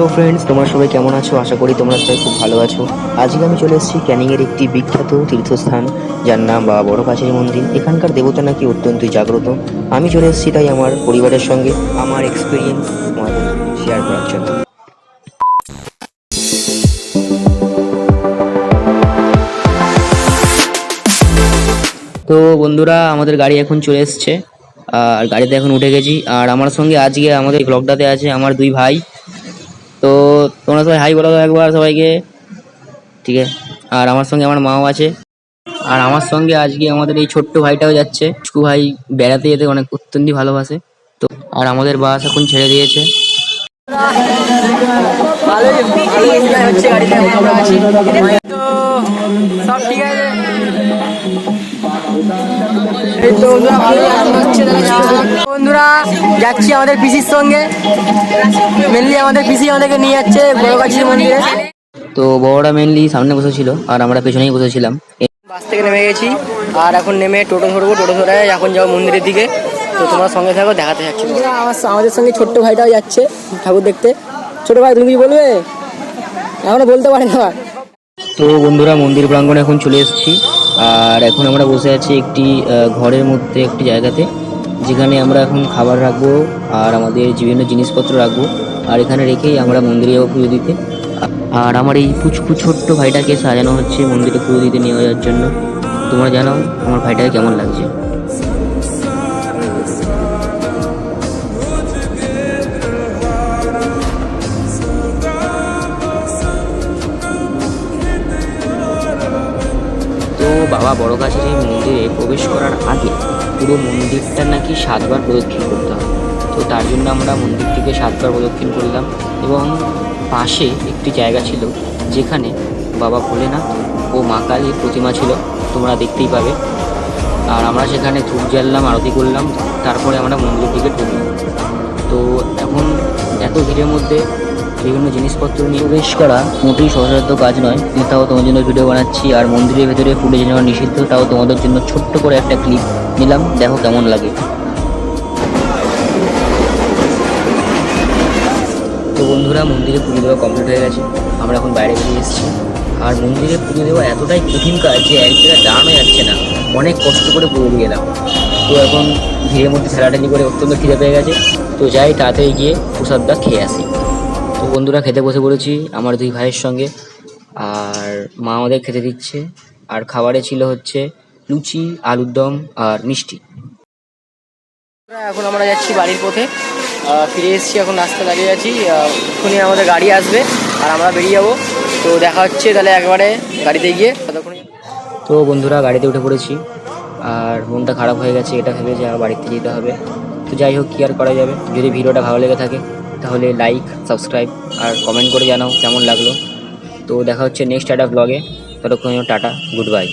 তো ফ্রেন্ডস, তোমরা সবাই কেমন আছো? আশা করি তোমরা সবাই খুব ভালো আছো। আজকে আমি চলে এসেছি ক্যানিংয়ের একটি বিখ্যাত তীর্থস্থান, যার নাম বাবা বড় কাছারি মন্দির। এখানকার দেবতা নাকি অত্যন্তই জাগ্রত। আমি চলে এসেছি তাই আমার পরিবারের সঙ্গে আমার এক্সপিরিয়েন্স তোমাদের শেয়ার করার জন্য। তো বন্ধুরা, আমাদের গাড়ি এখন চলে এসছে আর গাড়িতে এখন উঠে গেছি। আর আমার সঙ্গে আজকে আমাদের ব্লগটাতে আছে আমার দুই ভাই। তো তোমরা সবাই হাই বলো তো একবার সবাইকে, ঠিক আছে? আর আমার সঙ্গে আমার মাও আছে। আর আমার সঙ্গে আজকে আমাদের এই ছোট্ট ভাইটাও যাচ্ছে। চুকু ভাই বেড়াতে যেতে অনেক অত্যন্তই ভালোবাসে। তো আর আমাদের বাস এখন ছেড়ে দিয়েছে। সব ঠিক আছে। এই তো বন্ধুরা, ভালোই আনন্দ হচ্ছে। বন্ধুরা, যাচ্ছি আমাদের পিসির সঙ্গে। মেনলি আমাদের পিসি আমাদেরকে নিয়ে যাচ্ছে বড় কাছারি মন্দিরে। তো বড়রা মেনলি সামনে বসেছিল আর আমরা পেছনেই বসেছিলাম। বাস থেকে নেমে গেছি আর এখন নেমে টোটো ধরবো। টোটো ধরে এখন যাবো মন্দিরের দিকে। তো তোমরা সঙ্গে থাকো, দেখাতে যাচ্ছি। আমাদের সঙ্গে ছোট্ট ভাইটাও যাচ্ছে ঠাকুর দেখতে। ছোট ভাই, তুমি কি বলবে? এখনো বলতে পারে না। তো বন্ধুরা, মন্দির প্রাঙ্গণে এখন চলে এসেছি আর এখন আমরা বসে আছি একটি ঘরের মধ্যে একটি জায়গাতে, যেখানে আমরা এখন খাবার রাখবো আর আমাদের বিভিন্ন জিনিসপত্র রাখবো। আর এখানে রেখেই আমরা মন্দিরে যাবো পুজো দিতে। আর আমার এই পুচকু ছোট্ট ভাইটাকে সাজানো হচ্ছে মন্দিরে পুজো দিতে নিয়ে যাওয়ার জন্য। তোমরা জানাও আমার ভাইটাকে কেমন লাগছে। তো বাবা বড় কাছারি মন্দিরে প্রবেশ করার আগে পুরো মন্দিরটা নাকি 7বার প্রদক্ষিণ করতে হবে। তো তার জন্য আমরা মন্দিরটিকে 7বার প্রদক্ষিণ করলাম এবং পাশে একটি জায়গা ছিল যেখানে বাবা ভোলেনাথ ও মা কালীর প্রতিমা ছিল, তোমরা দেখতেই পাবে। আর আমরা সেখানে ধূপ জ্বাললাম, আরতি করলাম, তারপরে আমরা মন্দিরের দিকে ঢুকলাম। তো এখন এত ভিড়ের মধ্যে বিভিন্ন জিনিসপত্র নিয়ে প্রবেশ করা মোটেই সহজসাধ্য কাজ নয়, কিন্তু তাও তোমাদের জন্য ভিডিও বানাচ্ছি। আর মন্দিরের ভেতরে ফুটেজ নেওয়া নিষিদ্ধ, তাও তোমাদের জন্য ছোট্ট করে একটা ক্লিপ নিলাম, দেখো কেমন লাগে। তো বন্ধুরা, মন্দিরে পুজো দেওয়া কমপ্লিট হয়ে গেছে। আমরা এখন বাইরে বেরিয়ে এসেছি। আর মন্দিরে পুজো দেওয়া এতটাই কঠিন কাজ যে এক জায়গায় দাঁড়ানো যাচ্ছে না, অনেক কষ্ট করে পুজো দিয়ে এলাম। তো এখন ভিড়ের মধ্যে ঠেলাঠেলি করে অত্যন্ত খিদে পেয়ে গেছে। তো যাই তাড়াতাড়ি গিয়ে প্রসাদটা খেয়ে আসি। তো বন্ধুরা, খেতে বসে পড়েছি আমার দুই ভাইয়ের সঙ্গে। আর মা আমাদের খেতে দিচ্ছে। আর খাবারে ছিল হচ্ছে লুচি, আলুর দম আর মিষ্টি। এখন আমরা যাচ্ছি বাড়ির পথে, ফিরে এসেছি। এখন রাস্তা দাঁড়িয়ে আছি, এক্ষুনি আমাদের গাড়ি আসবে আর আমরা বেরিয়ে যাবো। তো দেখা হচ্ছে তাহলে একবারে গাড়িতে গিয়ে ততক্ষণ। তো বন্ধুরা, গাড়িতে উঠে পড়েছি আর মনটা খারাপ হয়ে গেছে এটা ভেবে যে বাড়িতে যেতে হবে। তো যাই হোক, কি আর করা যাবে। যদি ভিডিওটা ভালো লেগে থাকে তাহলে লাইক, সাবস্ক্রাইব আর কমেন্ট করে জানাও কেমন লাগলো। তো দেখা হচ্ছে নেক্সট একটা ব্লগে। ততক্ষণ টাটা, গুড বাই।